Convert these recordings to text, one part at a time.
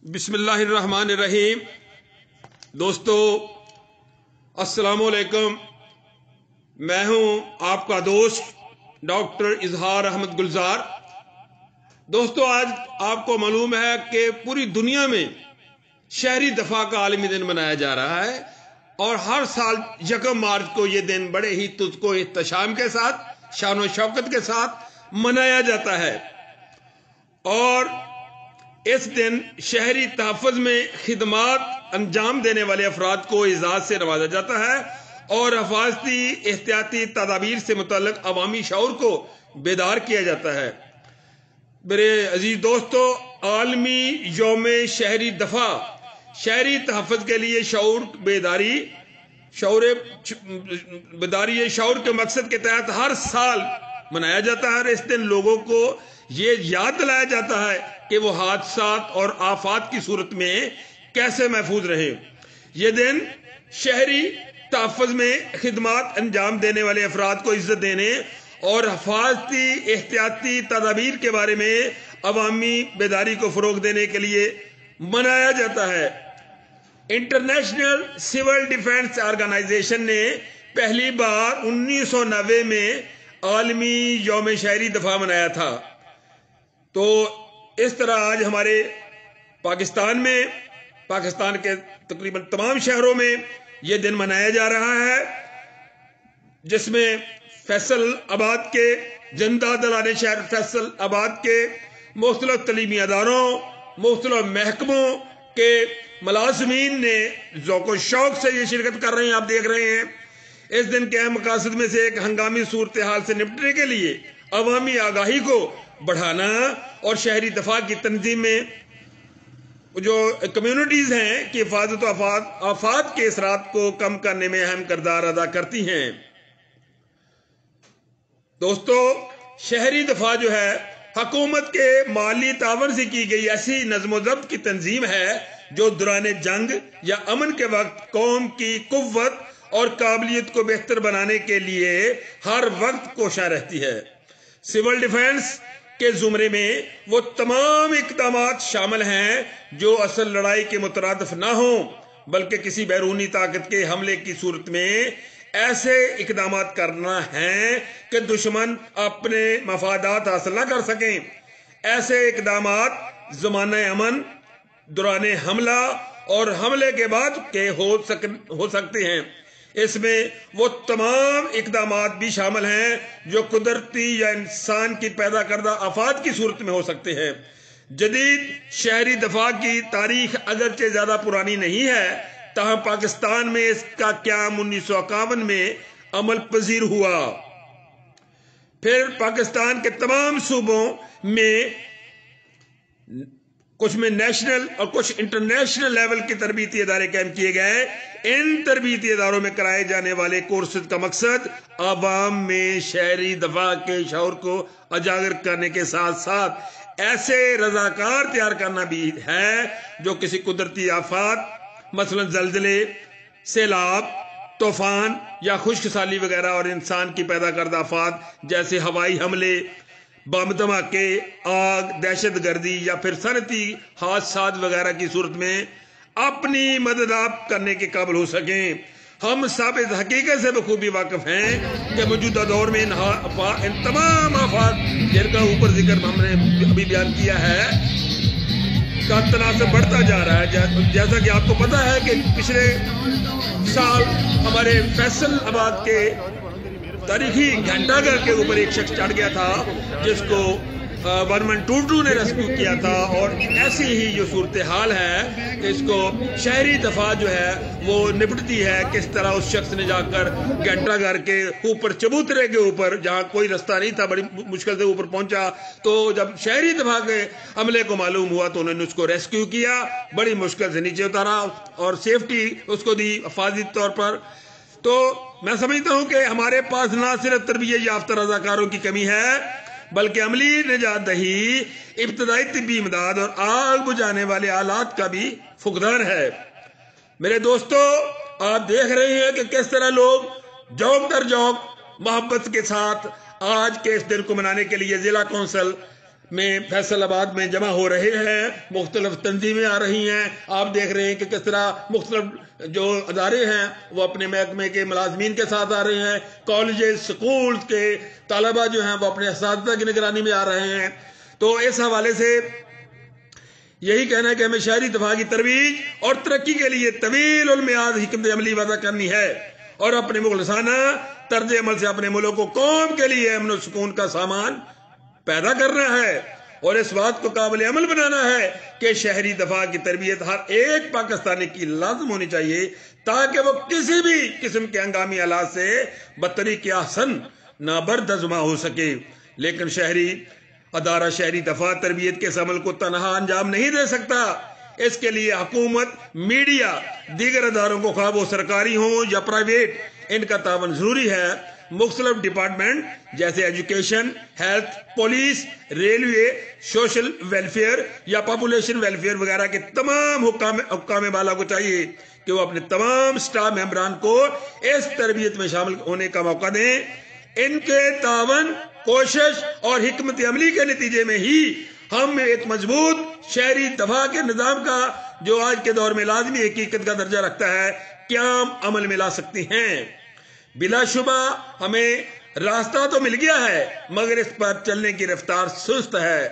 बिस्मिल्लाहिर्रहमानिर्रहीम। दोस्तों अस्सलाम वालेकुम। मैं हूं आपका दोस्त डॉक्टर इजहार अहमद गुलजार। दोस्तों आज आपको मालूम है कि पूरी दुनिया में शहरी दफा का आलमी दिन मनाया जा रहा है और हर साल 1 मार्च को यह दिन बड़े ही तुझको इख्तिशाम के साथ, शान व शौकत के साथ मनाया जाता है। और इस दिन शहरी तहफ़्फ़ुज़ में खिदमात अंजाम देने वाले अफराद को एजाज से नवाजा जाता है और हिफाजती एहतियाती तदाबीर से मुतल्लिक़ अवामी शऊर को बेदार किया जाता है। मेरे अजीज दोस्तों, आलमी यौम शहरी दफा शहरी तहफ़्फ़ुज़ के लिए शऊर के मकसद के तहत हर साल मनाया जाता है और इस दिन लोगों को ये याद दिलाया जाता है कि वो हादसात और आफात की सूरत में कैसे महफूज रहे। ये दिन शहरी तहफ़्फ़ुज़ में खिदमात अंजाम देने वाले अफराद को इज्जत देने और हिफाजती एहतियाती तदाबीर के बारे में अवामी बेदारी को फरोग देने के लिए मनाया जाता है। इंटरनेशनल सिविल डिफेंस ऑर्गेनाइजेशन ने पहली बार 1990 में आलमी यौम शहरी दफा मनाया था। तो इस तरह आज हमारे पाकिस्तान के तकरीबन तमाम शहरों में यह दिन मनाया जा रहा है, जिसमें फैसल आबाद के जिंदा दलाने शहर फैसल आबाद के मुख्तलिफ तलीमी अदारों, मुख्तलिफ महकमों के मुलाज़मीन ने ज़ौक़ शौक़ से ये शिरकत कर रहे हैं। आप देख रहे हैं इस दिन के अहम मकासद में से एक हंगामी सूरत हाल से निपटने के लिए अवामी आगाही को बढ़ाना और शहरी दफा की तंजीम में जो कम्युनिटीज हैं कि हिफाजत आफात के असरात को कम करने में अहम किरदार अदा करती हैं। दोस्तों, शहरी दफा जो है हुकूमत के माली तावन से की गई ऐसी नज़्म व ज़ब्त की तंजीम है जो दौरान जंग या अमन के वक्त कौम की कुव्वत और काबिलियत को बेहतर बनाने के लिए हर वक्त कोशा रहती है। सिविल डिफेंस के जुमरे में वो तमाम इक़दामात शामिल हैं जो असल लड़ाई के मुतरादिफ ना हो, बल्कि किसी बैरूनी ताकत के हमले की सूरत में ऐसे इक़दामात करना है कि दुश्मन अपने मफादात हासिल ना कर सकें। ऐसे इक़दामात ज़माने अमन, दौरान हमला और हमले के बाद के हो सकते हैं। इसमें वो तमाम इक़दामात भी शामिल हैं जो कुदरती या इंसान की पैदा करदा आफात की सूरत में हो सकते हैं। जदीद शहरी दफा की तारीख अगरचे ज्यादा पुरानी नहीं है, ताहम पाकिस्तान में इसका क़याम 1951 में अमल पजीर हुआ। फिर पाकिस्तान के तमाम सूबों में कुछ में नेशनल और कुछ इंटरनेशनल लेवल के तरबीती इदारे कायम किए गए। इन तरबीती इदारों में कराए जाने वाले कोर्सेज का मकसद आवाम में शहरी दफा के शऊर को उजागर करने के साथ साथ ऐसे रजाकार तैयार करना भी है जो किसी कुदरती आफात मसलन जल्जले, सैलाब, तूफान या खुश्कसाली वगैरह और इंसान की पैदा करदा आफात जैसे हवाई हमले, बम धमाके, आग, दहशत गर्दी या फिर सनती हादसात वगैरह की सूरत में अपनी मदद आप करने के काबिल हो सकें। हम सब इस हकीकत से बखूबी वाकिफ हैं कि मौजूदा दौर में इन तमाम आफात जिनका ऊपर जिक्र हमने अभी बयान किया है का तनासब बढ़ता जा रहा है। जैसा कि आपको पता है कि पिछले साल हमारे फैसल आबाद के तारीखी घंटाघर के ऊपर एक शख्स चढ़ गया था जिसको 1122 ने रेस्क्यू किया था। और ऐसी ही जो सूरत हाल है इसको शहरी दफा जो है वो निपटती है। किस तरह उस शख्स ने जाकर घंटाघर के ऊपर चबूतरे के ऊपर, जहां कोई रास्ता नहीं था, बड़ी मुश्किल से ऊपर पहुंचा, तो जब शहरी दफा के हमले को मालूम हुआ तो उन्होंने उसको रेस्क्यू किया, बड़ी मुश्किल से नीचे उतारा और सेफ्टी उसको दी हिफाजती तौर पर। तो मैं समझता हूं कि हमारे पास ना सिर्फ तरबियत याफ्ता रजाकारों की कमी है बल्कि अमली निजात दही, इब्तदाई तिब्बी इमदाद और आग बुझाने वाले आलात का भी फुकदान है। मेरे दोस्तों, आप देख रहे हैं कि किस तरह लोग जौक दर जौक मोहब्बत के साथ आज के इस दिन को मनाने के लिए जिला कौंसिल میں فیصل آباد میں جمع ہو رہے ہیں، مختلف تنظیمیں آ رہی ہیں، آپ دیکھ رہے ہیں کہ کس طرح مختلف جو ادارے ہیں وہ اپنے محکمے کے ملازمین کے ساتھ آ رہے ہیں، کالجز سکول کے طلبہ جو ہیں وہ اپنے اساتذہ کی نگرانی میں آ رہے ہیں۔ تو اس حوالے سے یہی کہنا ہے کہ ہمیں شہری دفاع کی ترویج اور ترقی کے لیے طویل المیعاد حکمت عملی وضع کرنی ہے اور اپنے مخلصانہ طرز عمل سے اپنے ملک کو قوم کے لیے امن و سکون کا سامان پیدا کرنا ہے اور اس بات کو قابل عمل بنانا ہے کہ شہری دفاع کی تربیت ہر ایک پاکستانی کی لازم ہونی چاہیے تاکہ وہ کسی بھی قسم کے ہنگامی حالات سے بطریق احسن نابردزما ہو سکے۔ لیکن ادارہ شہری دفاع تربیت کے اس عمل کو تنہا انجام نہیں دے سکتا، اس کے لیے حکومت، میڈیا، دیگر اداروں کو خواہ وہ سرکاری ہوں یا پرائیویٹ، ان کا تعاون ضروری ہے۔ مختلف ڈپارٹمنٹ جیسے education, health, police, railway, social welfare یا پاپولیشن ویلفیئر وغیرہ کے تمام حکام بالا کو چاہیے کہ وہ اپنے تمام سٹاف ممبران کو اس تربیت میں شامل ہونے کا موقع دیں۔ ان کے تعاون، کوشش اور حکمت عملی کے نتیجے میں ہی ہم ایک مضبوط شہری دفاع کے نظام کا جو آج کے دور میں لازمی حقیقت کا درجہ رکھتا ہے قیام عمل میں لا سکتے ہیں۔ بلا شبہ ہمیں راستہ تو مل گیا ہے مگر اس پر چلنے کی رفتار سست ہے۔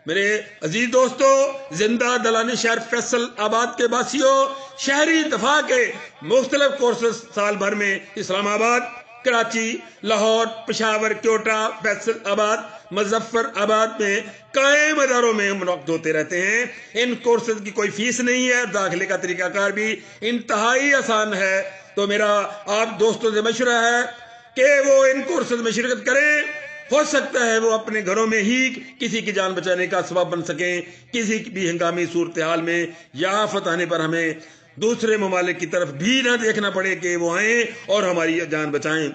میرے عزیز دوستو، زندہ دلانی شہر فیصل آباد کے باسیوں، شہری دفاع کے مختلف کورسز سال بھر میں اسلام آباد، کراچی، لاہور، پشاور، کوئٹہ، فیصل آباد، مظفر آباد میں قائم اداروں میں منعقد ہوتے رہتے ہیں۔ ان کورسز کی کوئی فیس نہیں ہے، داخلے کا طریقہ کار بھی انتہائی آسان ہے۔ تو میرا آپ دوستوں سے مشورہ ہے کہ وہ ان کورسز میں شرکت کریں، ہو سکتا ہے وہ اپنے گھروں میں ہی کسی کی جان بچانے کا سبب بن سکیں، کسی بھی ہنگامی صورتحال میں یا آفت آنے پر ہمیں دوسرے ممالک کی طرف بھی نہ دیکھنا پڑے کہ وہ آئیں اور ہماری جان بچائیں۔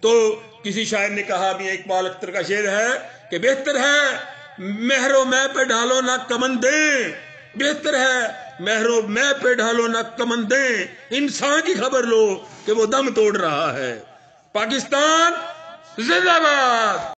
تو کسی شاعر نے کہا، بھی اقبال اختر کا شعر ہے کہ بہتر ہے مہر و میں پہ ڈھالو نہ کمندیں، بہتر ہے مہر و میں پہ ڈھالو نہ کمندیں، انسان کی خبر لو کہ وہ دم توڑ رہا ہے۔ پاکستان زندہ باد۔